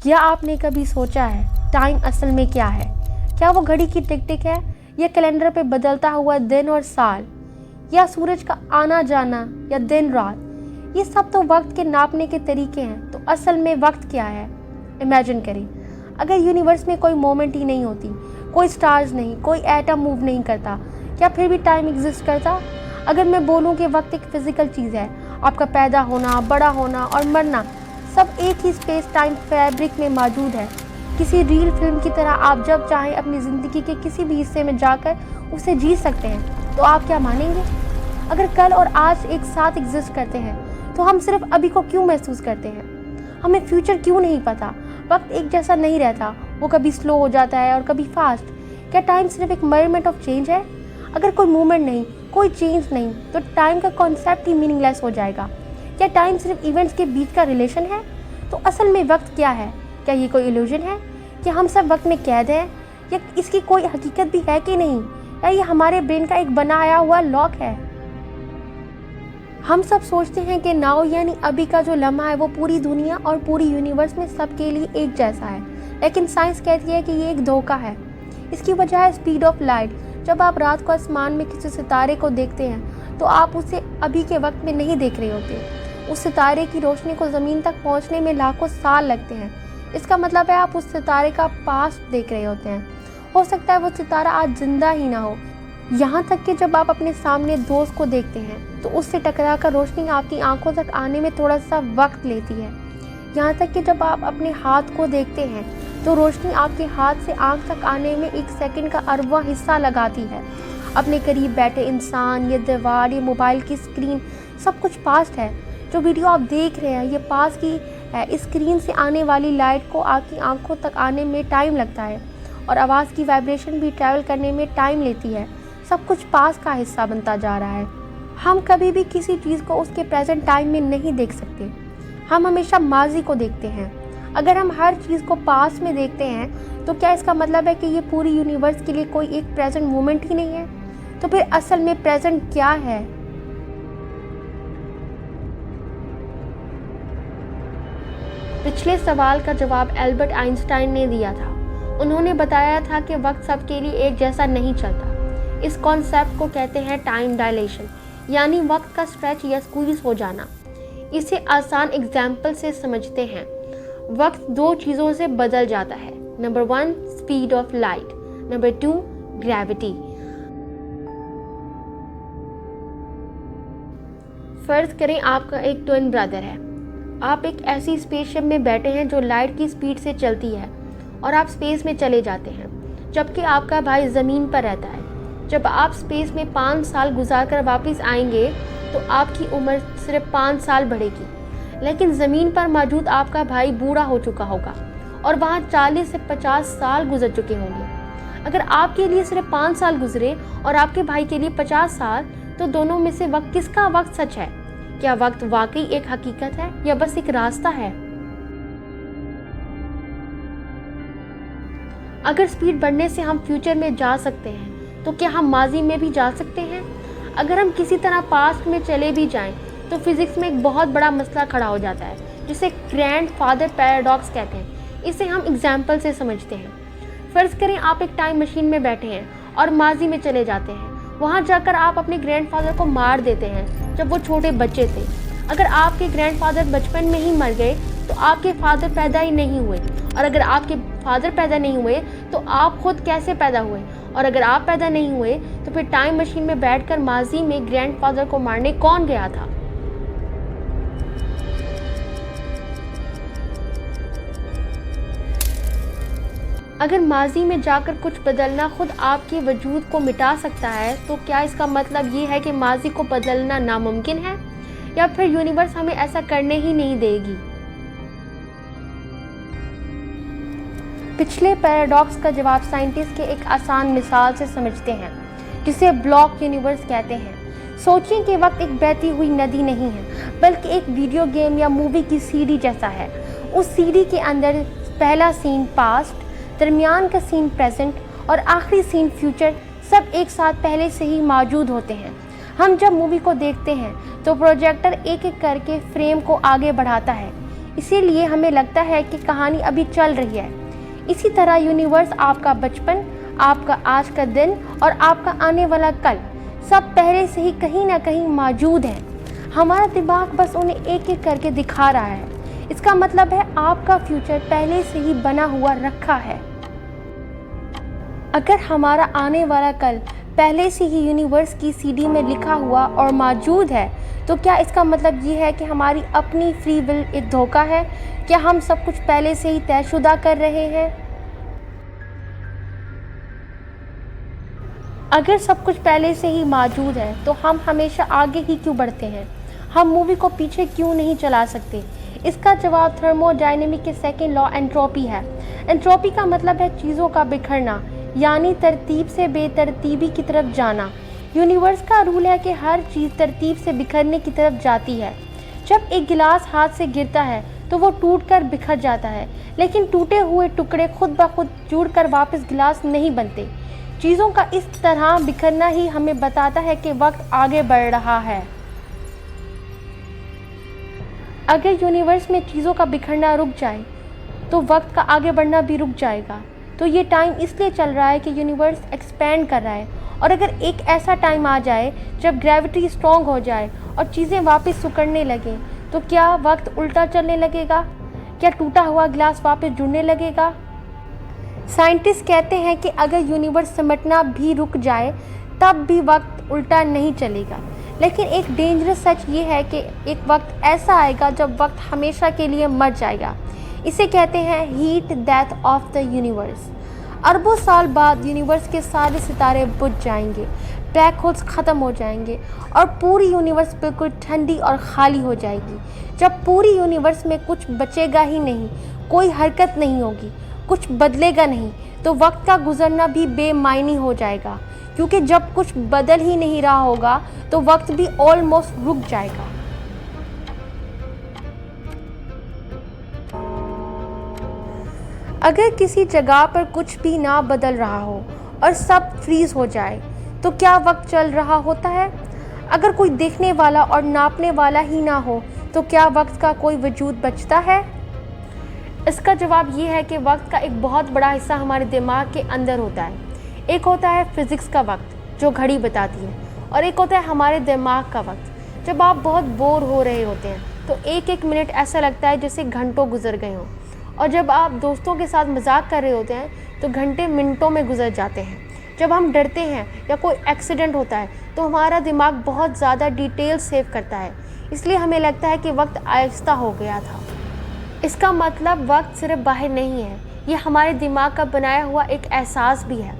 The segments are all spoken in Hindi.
या आपने कभी सोचा है टाइम असल में क्या है? क्या वो घड़ी की टिक टिक है, या कैलेंडर पे बदलता हुआ दिन और साल, या सूरज का आना जाना, या दिन रात? ये सब तो वक्त के नापने के तरीके हैं। तो असल में वक्त क्या है? इमेजिन करें, अगर यूनिवर्स में कोई मोमेंट ही नहीं होती, कोई स्टार्स नहीं, कोई एटम मूव नहीं करता, क्या फिर भी टाइम एग्जिस्ट करता? अगर मैं बोलूँ कि वक्त एक फिजिकल चीज़ है, आपका पैदा होना, बड़ा होना और मरना सब एक ही स्पेस टाइम फैब्रिक में मौजूद है। किसी रील फिल्म की तरह आप जब चाहें अपनी ज़िंदगी के किसी भी हिस्से में जाकर उसे जी सकते हैं। तो आप क्या मानेंगे? अगर कल और आज एक साथ एग्जिस्ट करते हैं तो हम सिर्फ अभी को क्यों महसूस करते हैं? हमें फ्यूचर क्यों नहीं पता? वक्त एक जैसा नहीं रहता, वो कभी स्लो हो जाता है और कभी फास्ट। क्या टाइम सिर्फ एक मेजरमेंट ऑफ चेंज है? अगर कोई मूवमेंट नहीं, कोई चेंज नहीं, तो टाइम का कॉन्सेप्ट ही मीनिंगलेस हो जाएगा। क्या टाइम सिर्फ इवेंट्स के बीच का रिलेशन है? तो असल में वक्त क्या है? क्या ये कोई इल्यूजन है? क्या हम सब वक्त में कैद हैं? या इसकी कोई हकीकत भी है कि नहीं? या ये हमारे ब्रेन का एक बनाया हुआ लॉक है? हम सब सोचते हैं कि नाउ यानी अभी का जो लम्हा है वो पूरी दुनिया और पूरी यूनिवर्स में सबके लिए एक जैसा है, लेकिन साइंस कहती है कि ये एक धोखा है। इसकी वजह है स्पीड ऑफ लाइट। जब आप रात को आसमान में किसी सितारे को देखते हैं तो आप उसे अभी के वक्त में नहीं देख रहे होते। उस सितारे की रोशनी को ज़मीन तक पहुंचने में लाखों साल लगते हैं। इसका मतलब है आप उस सितारे का पास्ट देख रहे होते हैं। हो सकता है वो सितारा आज जिंदा ही ना हो। यहाँ तक कि जब आप अपने सामने दोस्त को देखते हैं तो उससे टकरा कर रोशनी आपकी आंखों तक आने में थोड़ा सा वक्त लेती है। यहाँ तक कि जब आप अपने हाथ को देखते हैं तो रोशनी आपके हाथ से आंख तक आने में 1 सेकंड का अरबवां हिस्सा लगाती है। अपने करीब बैठे इंसान, ये दीवार, ये मोबाइल की स्क्रीन, सब कुछ पास्ट है। जो वीडियो आप देख रहे हैं ये पास की है। इस स्क्रीन से आने वाली लाइट को आपकी आंखों तक आने में टाइम लगता है और आवाज़ की वाइब्रेशन भी ट्रैवल करने में टाइम लेती है। सब कुछ पास का हिस्सा बनता जा रहा है। हम कभी भी किसी चीज़ को उसके प्रेजेंट टाइम में नहीं देख सकते। हम हमेशा माजी को देखते हैं। अगर हम हर चीज़ को पास में देखते हैं तो क्या इसका मतलब है कि ये पूरी यूनिवर्स के लिए कोई एक प्रेजेंट मोमेंट ही नहीं है? तो फिर असल में प्रेजेंट क्या है? पिछले सवाल का जवाब एल्बर्ट आइंस्टाइन ने दिया था। उन्होंने बताया था कि वक्त सबके लिए एक जैसा नहीं चलता। इस कॉन्सेप्ट को कहते हैं टाइम डायलेशन, यानी वक्त का स्ट्रेच या स्क्वीज हो जाना। इसे आसान एग्जाम्पल से समझते हैं। वक्त 2 चीज़ों से बदल जाता है। Number 1 speed of light, number 2 gravity. फर्ज करें आपका एक ट्विन ब्रदर है। आप एक ऐसी स्पेसशिप में बैठे हैं जो लाइट की स्पीड से चलती है और आप स्पेस में चले जाते हैं, जबकि आपका भाई ज़मीन पर रहता है। जब आप स्पेस में 5 साल गुजारकर वापस आएंगे तो आपकी उम्र सिर्फ 5 साल बढ़ेगी, लेकिन ज़मीन पर मौजूद आपका भाई बूढ़ा हो चुका होगा और वहाँ 40 से 50 साल गुजर चुके होंगे। अगर आपके लिए सिर्फ 5 साल गुजरे और आपके भाई के लिए 50 साल, तो दोनों में से किसका वक्त सच है? क्या वक्त वाकई एक हकीकत है या बस एक रास्ता है? अगर स्पीड बढ़ने से हम फ्यूचर में जा सकते हैं तो क्या हम माजी में भी जा सकते हैं? अगर हम किसी तरह पास्ट में चले भी जाएं तो फिजिक्स में एक बहुत बड़ा मसला खड़ा हो जाता है, जिसे ग्रैंडफादर पैराडॉक्स कहते हैं। इसे हम एग्जाम्पल से समझते हैं। फर्ज करें आप एक टाइम मशीन में बैठे हैं और माजी में चले जाते हैं। वहाँ जाकर आप अपने ग्रैंडफादर को मार देते हैं जब वो छोटे बच्चे थे। अगर आपके ग्रैंडफादर बचपन में ही मर गए तो आपके फादर पैदा ही नहीं हुए, और अगर आपके फादर पैदा नहीं हुए तो आप खुद कैसे पैदा हुए? और अगर आप पैदा नहीं हुए तो फिर टाइम मशीन में बैठकर माजी में ग्रैंडफादर को मारने कौन गया था? अगर माजी में जाकर कुछ बदलना खुद आपके वजूद को मिटा सकता है, तो क्या इसका मतलब ये है कि माजी को बदलना नामुमकिन है, या फिर यूनिवर्स हमें ऐसा करने ही नहीं देगी? पिछले पैराडॉक्स का जवाब साइंटिस्ट के एक आसान मिसाल से समझते हैं, जिसे ब्लॉक यूनिवर्स कहते हैं। सोचिए कि वक्त एक बहती हुई नदी नहीं है, बल्कि एक वीडियो गेम या मूवी की सीडी जैसा है। उस सीडी के अंदर पहला सीन पास्ट, दरमियान का सीन प्रेजेंट और आखिरी सीन फ्यूचर सब एक साथ पहले से ही मौजूद होते हैं। हम जब मूवी को देखते हैं तो प्रोजेक्टर एक एक करके फ्रेम को आगे बढ़ाता है। इसीलिए हमें लगता है कि कहानी अभी चल रही है। इसी तरह यूनिवर्स, आपका बचपन, आपका आज का दिन और आपका आने वाला कल सब पहले से ही कहीं ना कहीं मौजूद हैं। हमारा दिमाग बस उन्हें एक एक करके दिखा रहा है। इसका मतलब है आपका फ्यूचर पहले से ही बना हुआ रखा है। अगर हमारा आने वाला कल पहले से ही यूनिवर्स की सीडी में लिखा हुआ और मौजूद है, तो क्या इसका मतलब ये है कि हमारी अपनी फ्री विल एक धोखा है? क्या हम सब कुछ पहले से ही तयशुदा कर रहे हैं? अगर सब कुछ पहले से ही मौजूद है तो हम हमेशा आगे ही क्यों बढ़ते हैं? हम मूवी को पीछे क्यों नहीं चला सकते? इसका जवाब थर्मोडायनेमिक के सेकेंड लॉ एंट्रोपी है। एंट्रोपी का मतलब है चीज़ों का बिखरना, यानी तरतीब से बेतरतीबी की तरफ जाना। यूनिवर्स का रूल है कि हर चीज़ तरतीब से बिखरने की तरफ जाती है। जब एक गिलास हाथ से गिरता है तो वो टूटकर बिखर जाता है, लेकिन टूटे हुए टुकड़े खुद ब खुद जुड़कर वापस गिलास नहीं बनते। चीज़ों का इस तरह बिखरना ही हमें बताता है कि वक्त आगे बढ़ रहा है। अगर यूनिवर्स में चीज़ों का बिखरना रुक जाए तो वक्त का आगे बढ़ना भी रुक जाएगा। तो ये टाइम इसलिए चल रहा है कि यूनिवर्स एक्सपैंड कर रहा है। और अगर एक ऐसा टाइम आ जाए जब ग्रेविटी स्ट्रॉन्ग हो जाए और चीज़ें वापस सिकुड़ने लगें, तो क्या वक्त उल्टा चलने लगेगा? क्या टूटा हुआ गिलास वापस जुड़ने लगेगा? साइंटिस्ट कहते हैं कि अगर यूनिवर्स सिमटना भी रुक जाए तब भी वक्त उल्टा नहीं चलेगा। लेकिन एक डेंजरस सच ये है कि एक वक्त ऐसा आएगा जब वक्त हमेशा के लिए मर जाएगा। इसे कहते हैं heat death of the universe. अरबों साल बाद यूनिवर्स के सारे सितारे बुझ जाएंगे, ब्लैक होल्स ख़त्म हो जाएंगे और पूरी यूनिवर्स बिल्कुल ठंडी और ख़ाली हो जाएगी। जब पूरी यूनिवर्स में कुछ बचेगा ही नहीं, कोई हरकत नहीं होगी, कुछ बदलेगा नहीं, तो वक्त का गुजरना भी बेमायनी हो जाएगा। क्योंकि जब कुछ बदल ही नहीं रहा होगा तो वक्त भी ऑलमोस्ट रुक जाएगा। अगर किसी जगह पर कुछ भी ना बदल रहा हो और सब फ्रीज हो जाए तो क्या वक्त चल रहा होता है? अगर कोई देखने वाला और नापने वाला ही ना हो तो क्या वक्त का कोई वजूद बचता है? इसका जवाब ये है कि वक्त का एक बहुत बड़ा हिस्सा हमारे दिमाग के अंदर होता है। एक होता है फिज़िक्स का वक्त जो घड़ी बताती है, और एक होता है हमारे दिमाग का वक्त। जब आप बहुत बोर हो रहे होते हैं तो एक एक मिनट ऐसा लगता है जैसे घंटों गुजर गए हों, और जब आप दोस्तों के साथ मजाक कर रहे होते हैं तो घंटे मिनटों में गुजर जाते हैं। जब हम डरते हैं या कोई एक्सीडेंट होता है तो हमारा दिमाग बहुत ज़्यादा डिटेल सेव करता है, इसलिए हमें लगता है कि वक्त आहिस्ता हो गया था। इसका मतलब वक्त सिर्फ बाहर नहीं है, ये हमारे दिमाग का बनाया हुआ एक एहसास भी है।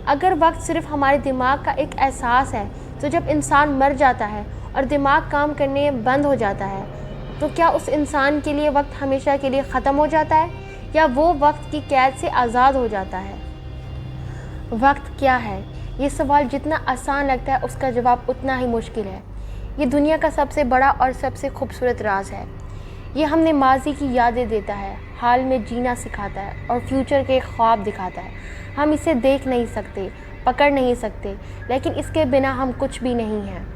अगर वक्त सिर्फ हमारे दिमाग का एक एहसास है तो जब इंसान मर जाता है और दिमाग काम करने बंद हो जाता है तो क्या उस इंसान के लिए वक्त हमेशा के लिए ख़त्म हो जाता है, या वो वक्त की कैद से आज़ाद हो जाता है? वक्त क्या है? ये सवाल जितना आसान लगता है उसका जवाब उतना ही मुश्किल है। ये दुनिया का सबसे बड़ा और सबसे खूबसूरत राज है। ये हमने माजी की यादें देता है, हाल में जीना सिखाता है और फ्यूचर के ख्वाब दिखाता है। हम इसे देख नहीं सकते, पकड़ नहीं सकते, लेकिन इसके बिना हम कुछ भी नहीं हैं।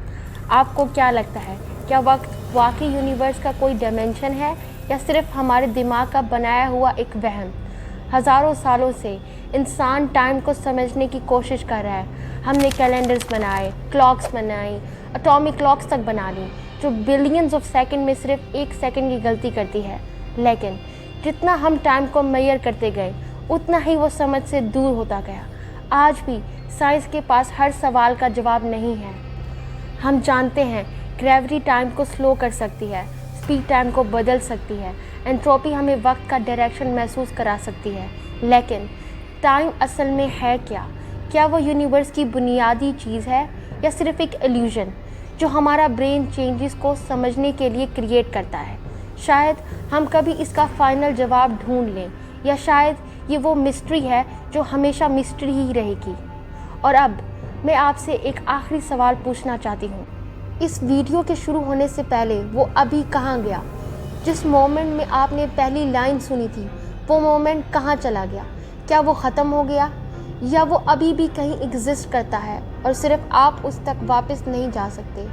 आपको क्या लगता है, क्या वक्त वाकई यूनिवर्स का कोई डायमेंशन है या सिर्फ हमारे दिमाग का बनाया हुआ एक वहम? हज़ारों सालों से इंसान टाइम को समझने की कोशिश कर रहा है। हमने कैलेंडर्स बनाए, क्लॉक्स बनाई, एटॉमिक क्लॉक्स तक बना ली जो बिलियंस ऑफ सेकंड में सिर्फ एक सेकंड की गलती करती है। लेकिन जितना हम टाइम को मेजर करते गए उतना ही वो समझ से दूर होता गया। आज भी साइंस के पास हर सवाल का जवाब नहीं है। हम जानते हैं ग्रेविटी टाइम को स्लो कर सकती है, स्पीड टाइम को बदल सकती है, एंट्रोपी हमें वक्त का डायरेक्शन महसूस करा सकती है। लेकिन टाइम असल में है क्या? क्या वो यूनिवर्स की बुनियादी चीज़ है या सिर्फ एक इल्यूजन जो हमारा ब्रेन चेंजेस को समझने के लिए क्रिएट करता है? शायद हम कभी इसका फाइनल जवाब ढूंढ लें, या शायद ये वो मिस्ट्री है जो हमेशा मिस्ट्री ही रहेगी। और अब मैं आपसे एक आखिरी सवाल पूछना चाहती हूँ। इस वीडियो के शुरू होने से पहले वो अभी कहाँ गया? जिस मोमेंट में आपने पहली लाइन सुनी थी वो मोमेंट कहाँ चला गया? क्या वो ख़त्म हो गया या वो अभी भी कहीं एग्जिस्ट करता है और सिर्फ आप उस तक वापस नहीं जा सकते?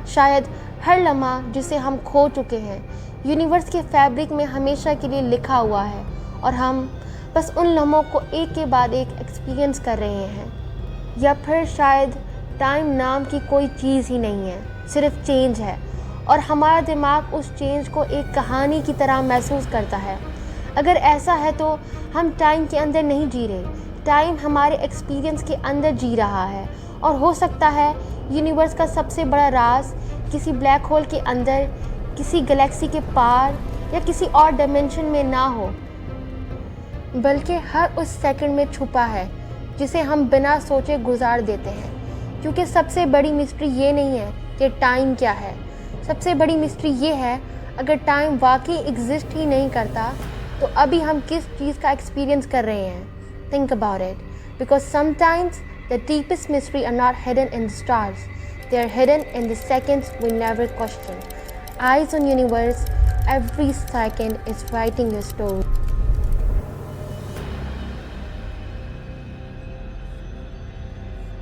शायद हर लम्हा जिसे हम खो चुके हैं यूनिवर्स के फैब्रिक में हमेशा के लिए लिखा हुआ है और हम बस उन लम्हों को एक के बाद एक एक्सपीरियंस कर रहे हैं। या फिर शायद टाइम नाम की कोई चीज़ ही नहीं है, सिर्फ चेंज है और हमारा दिमाग उस चेंज को एक कहानी की तरह महसूस करता है। अगर ऐसा है तो हम टाइम के अंदर नहीं जी रहे, टाइम हमारे एक्सपीरियंस के अंदर जी रहा है और हो सकता है यूनिवर्स का सबसे बड़ा राज किसी ब्लैक होल के अंदर, किसी गैलेक्सी के पार या किसी और डायमेंशन में ना हो, बल्कि हर उस सेकंड में छुपा है जिसे हम बिना सोचे गुजार देते हैं। क्योंकि सबसे बड़ी मिस्ट्री ये नहीं है कि टाइम क्या है, सबसे बड़ी मिस्ट्री ये है अगर टाइम वाकई एग्जिस्ट ही नहीं करता तो अभी हम किस चीज़ का एक्सपीरियंस कर रहे हैं। Think about it, because sometimes the deepest mystery are not hidden in the stars, they are hidden in the seconds we never question. Eyes on universe, every second is writing your story.